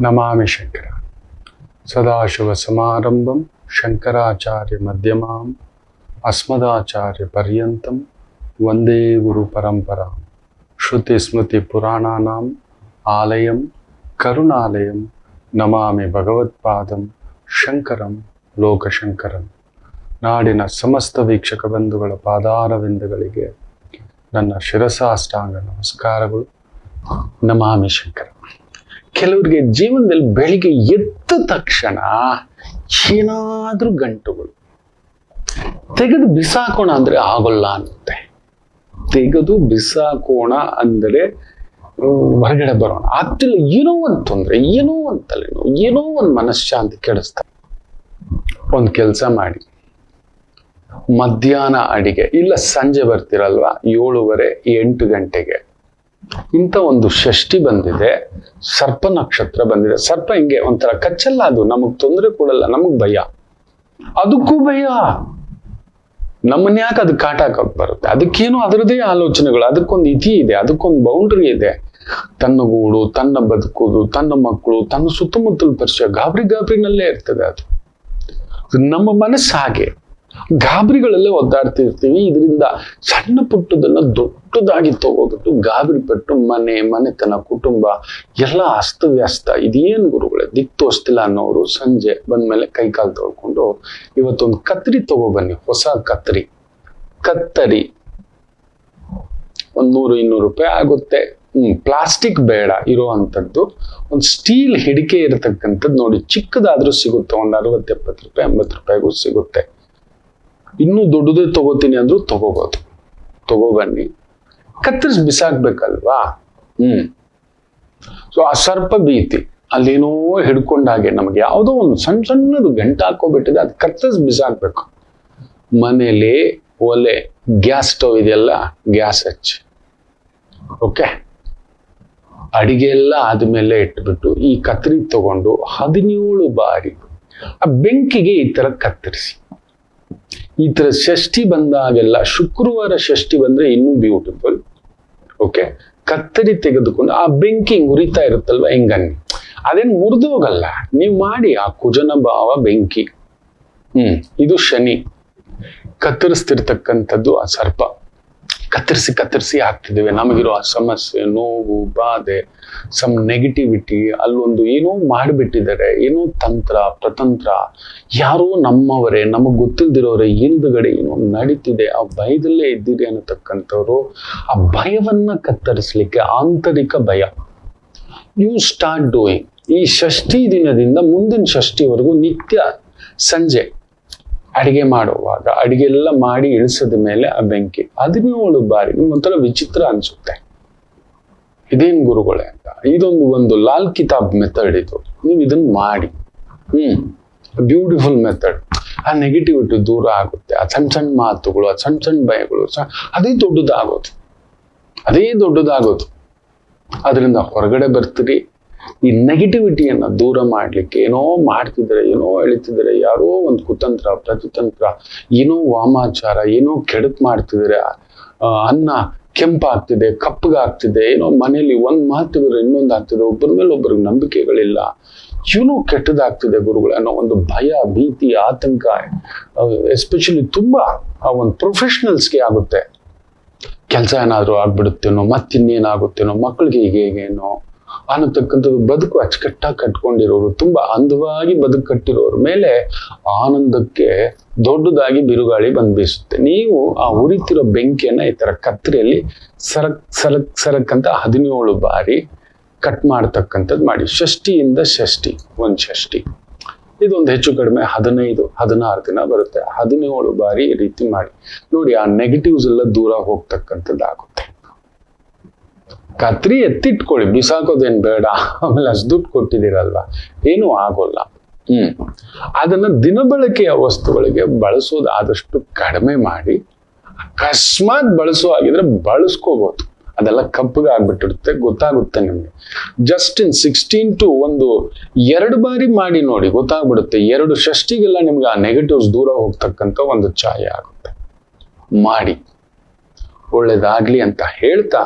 ನಮಾಮಿ ಶಂಕರ ಸದಾಶಿವಸಮಾರಂಭಂ ಶಂಕರಾಚಾರ್ಯ ಮಧ್ಯಮಾಂ ಅಸ್ಮದಾಚಾರ್ಯ ಪರ್ಯಂತಂ ವಂದೇ ಗುರು ಪರಂಪರಾಂ ಶ್ರುತಿ ಸ್ಮೃತಿ ಪುರಾಣಾನಾಂ ಆಲಯಂ ಕರುಣಾಲಯಂ ನಮಾಮಿ ಭಗವತ್ಪಾದಂ ಶಂಕರಂ ಲೋಕಶಂಕರಂ. ನಾಡಿನ ಸಮಸ್ತ ವೀಕ್ಷಕ ಬಂಧುಗಳ ಪಾದಾರವಿಂದಗಳಿಗೆ ನನ್ನ ಶಿರಸಾಷ್ಟಾಂಗ ನಮಸ್ಕಾರಗಳು. ನಮಾಮಿ ಶಂಕರ. ಕೆಲವರಿಗೆ ಜೀವನದಲ್ಲಿ ಬೆಳಿಗ್ಗೆ ಎದ್ದ ತಕ್ಷಣ ಏನಾದ್ರೂ ಗಂಟುಗಳು ತೆಗೆದು ಬಿಸಾಕೋಣ ಅಂದ್ರೆ ಆಗೋಲ್ಲ ಅನ್ನುತ್ತೆ. ತೆಗೆದು ಬಿಸಾಕೋಣ ಅಂದರೆ ಹೊರಗಡೆ ಬರೋಣ ಆಗ್ತಿಲ್ಲ. ಏನೋ ಒಂದು ತೊಂದರೆ, ಏನೋ ಒಂದು ತಲೆನೋವು, ಏನೋ ಒಂದು ಮನಃಶಾಂತಿ ಕೆಡಿಸ್ತಾರೆ. ಒಂದು ಕೆಲಸ ಮಾಡಿ, ಮಧ್ಯಾಹ್ನ ಅಡಿಗೆ ಇಲ್ಲ ಸಂಜೆ ಬರ್ತಿರಲ್ವಾ 7:30 8 ಗಂಟೆಗೆ ಇಂಥ ಒಂದು ಷಷ್ಠಿ ಬಂದಿದೆ, ಸರ್ಪ ನಕ್ಷತ್ರ ಬಂದಿದೆ. ಸರ್ಪ ಹಿಂಗೆ ಒಂಥರ ಕಚ್ಚಲ್ಲ, ಅದು ನಮಗ್ ತೊಂದರೆ ಕೊಡಲ್ಲ, ನಮಗ್ ಭಯ, ಅದಕ್ಕೂ ಭಯ. ನಮ್ಮನ್ನ ಯಾಕೆ ಅದು ಕಾಟ ಹಾಕಕ್ ಬರುತ್ತೆ? ಅದಕ್ಕೇನು ಅದರದೇ ಆಲೋಚನೆಗಳು, ಅದಕ್ಕೊಂದು ಇತಿ ಇದೆ, ಅದಕ್ಕೊಂದು ಬೌಂಡ್ರಿ ಇದೆ. ತನ್ನ ಗೂಡು, ತನ್ನ ಬದುಕುದು, ತನ್ನ ಮಕ್ಕಳು, ತನ್ನ ಸುತ್ತಮುತ್ತಲ ಪರಿಚಯ ಗಾಬರಿನಲ್ಲೇ ಇರ್ತದೆ. ಅದು ನಮ್ಮ ಮನಸ್ಸು ಹಾಗೆ ಗಾಬರಿಗಳಲ್ಲೇ ಒದ್ದಾಡ್ತಿರ್ತೀವಿ. ಇದರಿಂದ ಸಣ್ಣ ಪುಟ್ಟದನ್ನ ದೊಡ್ಡದಾಗಿ ತಗೋಬಿಟ್ಟು ಗಾಬರಿ ಪಟ್ಟು ಮನೆತನ ಕುಟುಂಬ ಎಲ್ಲ ಅಸ್ತವ್ಯಸ್ತ. ಇದೇನು ಗುರುಗಳೇ ದಿಕ್ ತೋರಿಸ್ತಿಲ್ಲ ಅನ್ನೋರು ಸಂಜೆ ಬಂದ್ಮೇಲೆ ಕೈಕಾಲು ತೊಳ್ಕೊಂಡು ಇವತ್ತೊಂದು ಕತ್ತರಿ ತಗೋಬನ್ನಿ, ಹೊಸ ಕತ್ತರಿ 100-200 ರೂಪಾಯಿ ಆಗುತ್ತೆ. ಪ್ಲಾಸ್ಟಿಕ್ ಬೇಡ ಇರೋ ಅಂಥದ್ದು, ಒಂದು ಸ್ಟೀಲ್ ಹಿಡಿಕೆ ಇರತಕ್ಕಂಥದ್ದು ನೋಡಿ, ಚಿಕ್ಕದಾದ್ರೂ ಸಿಗುತ್ತೆ. ಒಂದು 60-70 ರೂಪಾಯಿ 80 ರೂಪಾಯಿಗೂ ಸಿಗುತ್ತೆ. ಇನ್ನೂ ದೊಡ್ಡದೇ ತಗೋತೀನಿ ಅಂದ್ರೂ ತಗೋಬಹುದು. ತಗೋಬನ್ನಿ, ಕತ್ತರಿಸಿ ಬಿಸಾಕ್ಬೇಕಲ್ವಾ. ಸೊ ಆ ಸರ್ಪ ಭೀತಿ ಅಲ್ಲೇನೋ ಹಿಡ್ಕೊಂಡಾಗೆ ನಮಗೆ ಯಾವುದೋ ಒಂದು ಸಣ್ಣದು ಗಂಟೆ ಹಾಕೋಬಿಟ್ಟಿದೆ, ಅದು ಕತ್ತರಿಸಿ ಬಿಸಾಕ್ಬೇಕು. ಮನೇಲಿ ಒಲೆ, ಗ್ಯಾಸ್ ಸ್ಟವ್ ಇದೆಯಲ್ಲ, ಗ್ಯಾಸ್ ಹಚ್ಚಿ, ಓಕೆ, ಅಡಿಗೆ ಎಲ್ಲ ಆದ್ಮೇಲೆ ಇಟ್ಬಿಟ್ಟು ಈ ಕತ್ತರಿ ತಗೊಂಡು 17 ಬಾರಿ ಆ ಬೆಂಕಿಗೆ ಈ ತರ ಕತ್ತರಿಸಿ. ಈ ತರ ಷಷ್ಠಿ ಬಂದಾಗೆಲ್ಲ, ಶುಕ್ರವಾರ ಷಷ್ಠಿ ಬಂದ್ರೆ ಇನ್ನೂ ಬ್ಯೂಟಿಫುಲ್. ಓಕೆ, ಕತ್ತರಿ ತೆಗೆದುಕೊಂಡು ಆ ಬೆಂಕಿ ಉರಿತಾ ಇರುತ್ತಲ್ವ, ಹೆಂಗನ್ನಿ ಅದೇನು ಮುರಿದೋಗಲ್ಲ. ನೀವು ಮಾಡಿ ಆ ಕುಜನ ಭಾವ ಬೆಂಕಿ. ಇದು ಶನಿ ಕತ್ತರಿಸ್ತಿರ್ತಕ್ಕಂಥದ್ದು. ಆ ಸರ್ಪ ಕತ್ತರಿಸಿ ಆಗ್ತಿದ್ದೇವೆ. ನಮಗಿರೋ ಆ ಸಮಸ್ಯೆ, ನೋವು, ಬಾಧೆ, ಸಮ್ ನೆಗೆಟಿವಿಟಿ, ಅಲ್ಲೊಂದು ಏನೋ ಮಾಡಿಬಿಟ್ಟಿದ್ದಾರೆ, ಏನೋ ತಂತ್ರ ಪ್ರತಂತ್ರ, ಯಾರೋ ನಮ್ಮವರೇ ನಮಗ್ ಗೊತ್ತಿಲ್ದಿರೋರೆ ಹಿಂದುಗಡೆ ಏನೋ ನಡೀತಿದೆ, ಆ ಭಯದಲ್ಲೇ ಇದ್ದೀರಿ ಅನ್ನತಕ್ಕಂಥವ್ರು ಆ ಭಯವನ್ನ ಕತ್ತರಿಸ್ಲಿಕ್ಕೆ, ಆಂತರಿಕ ಭಯ, ಯು ಸ್ಟಾರ್ಟ್ ಡೂಯಿಂಗ್. ಈ ಷಷ್ಠಿ ದಿನದಿಂದ ಮುಂದಿನ ಷಷ್ಠಿವರೆಗೂ ನಿತ್ಯ ಸಂಜೆ ಅಡಿಗೆ ಮಾಡುವಾಗ ಅಡಿಗೆ ಎಲ್ಲ ಮಾಡಿ ಇಳಿಸದ ಮೇಲೆ ಆ ಬೆಂಕಿ 17 ಬಾರಿ. ನಿಮ್ಗೊಂಥರ ವಿಚಿತ್ರ ಅನ್ಸುತ್ತೆ, ಇದೇನ್ ಗುರುಗಳೇ ಅಂತ. ಒಂದು ಲಾಲ್ ಕಿತಾಬ್ ಮೆಥಡ್ ಇದು. ನೀವು ಇದನ್ನ ಮಾಡಿ, ಬ್ಯೂಟಿಫುಲ್ ಮೆಥಡ್. ಆ ನೆಗೆಟಿವಿಟಿ ದೂರ ಆಗುತ್ತೆ. ಆ ಸಣ್ಣ ಮಾತುಗಳು, ಆ ಸಣ್ಣ ಭಯಗಳು ಅದೇ ದೊಡ್ಡದಾಗೋದು. ಅದರಿಂದ ಹೊರಗಡೆ ಬರ್ತೀರಿ. ಈ ನೆಗೆಟಿವಿಟಿಯನ್ನ ದೂರ ಮಾಡ್ಲಿಕ್ಕೆ ಏನೋ ಮಾಡ್ತಿದ್ದಾರೆ, ಏನೋ ಎಳಿತಿದ್ದಾರೆ, ಯಾರೋ ಒಂದು ಕುತಂತ್ರ ಪ್ರತಿತಂತ್ರ, ಏನೋ ವಾಮಾಚಾರ, ಏನೋ ಕೆಡಕ್ ಮಾಡ್ತಿದ್ದಾರೆ. ಅನ್ನ ಕೆಂಪಾಗ್ತಿದೆ, ಕಪ್ಪಗಾಗ್ತಿದೆ, ಏನೋ ಮನೇಲಿ ಒಂದ್ ಮಾತಿದ್ರೆ ಇನ್ನೊಂದು ಆಗ್ತಿದೆ, ಒಬ್ಬರ ಮೇಲೆ ಒಬ್ಬರಿಗೆ ನಂಬಿಕೆಗಳಿಲ್ಲ, ಏನೋ ಕೆಟ್ಟದಾಗ್ತಿದೆ ಗುರುಗಳೇ ಅನ್ನೋ ಒಂದು ಭಯ, ಭೀತಿ, ಆತಂಕ, ಎಸ್ಪೆಷಲಿ ತುಂಬಾ ಆ ಒಂದು ಪ್ರೊಫೆಷನಲ್ಸ್ಗೆ ಆಗುತ್ತೆ. ಕೆಲಸ ಏನಾದ್ರು ಆಗ್ಬಿಡುತ್ತೇನೋ, ಮತ್ತಿನ್ನೇನಾಗುತ್ತೇನೋ, ಮಕ್ಕಳಿಗೆ ಹೇಗೇನೋ ಅನ್ನತಕ್ಕಂಥದ್ದು. ಬದುಕು ಅಚ್ಚುಕಟ್ಟಾಗಿ ಕಟ್ಕೊಂಡಿರೋರು, ತುಂಬಾ ಅಂದವಾಗಿ ಬದುಕು ಕಟ್ಟಿರೋರ ಮೇಲೆ ಆನಂದಕ್ಕೆ ದೊಡ್ಡದಾಗಿ ಬಿರುಗಾಳಿ ಬಂದ್ ಬೀಸುತ್ತೆ. ನೀವು ಆ ಉರಿತಿರೋ ಬೆಂಕಿಯನ್ನ ಈ ತರ ಕತ್ತರಿಯಲ್ಲಿ ಸರಕ್ ಅಂತ 17 ಬಾರಿ ಕಟ್ ಮಾಡ್ತಕ್ಕಂಥದ್ದು ಮಾಡಿ. ಷಷ್ಠಿಯಿಂದ ಒಂದು ಷಷ್ಠಿ ಇದೊಂದು ಹೆಚ್ಚು ಕಡಿಮೆ 15-16 ದಿನ ಬರುತ್ತೆ. 17 ಬಾರಿ ಈ ರೀತಿ ಮಾಡಿ ನೋಡಿ, ಆ ನೆಗೆಟಿವ್ಸ್ ಎಲ್ಲ ದೂರ ಹೋಗ್ತಕ್ಕಂಥದ್ದು ಆಗುತ್ತೆ. ಕತ್ರಿ ಎತ್ತಿಟ್ಕೊಳ್ಳಿ, ಬಿಸಾಕೋದೇನ್ ಬೇಡ. ಆಮೇಲೆ ಅಷ್ಟು ದುಡ್ಡು ಕೊಟ್ಟಿದ್ದೀರಲ್ವಾ, ಏನೂ ಆಗೋಲ್ಲ. ಅದನ್ನ ದಿನಬಳಕೆಯ ವಸ್ತುಗಳಿಗೆ ಬಳಸೋದು ಆದಷ್ಟು ಕಡಿಮೆ ಮಾಡಿ. ಅಕಸ್ಮಾತ್ ಬಳಸೋ ಆಗಿದ್ರೆ ಬಳಸ್ಕೋಬಹುದು. ಅದೆಲ್ಲ ಕಪ್ಪಗೆ ಆಗ್ಬಿಟ್ಟಿರುತ್ತೆ, ಗೊತ್ತಾಗುತ್ತೆ ನಿಮ್ಗೆ. ಜಸ್ಟ್ ಇನ್ 16 to 2 ಬಾರಿ ಮಾಡಿ ನೋಡಿ, ಗೊತ್ತಾಗ್ಬಿಡುತ್ತೆ. 2 ಷಷ್ಠಿಗೆಲ್ಲ ನಿಮ್ಗೆ ಆ ನೆಗೆಟಿವ್ಸ್ ದೂರ ಹೋಗ್ತಕ್ಕಂಥ ಒಂದು ಛಾಯೆ ಆಗುತ್ತೆ. ಮಾಡಿ, ಒಳ್ಳೇದಾಗ್ಲಿ ಅಂತ ಹೇಳ್ತಾ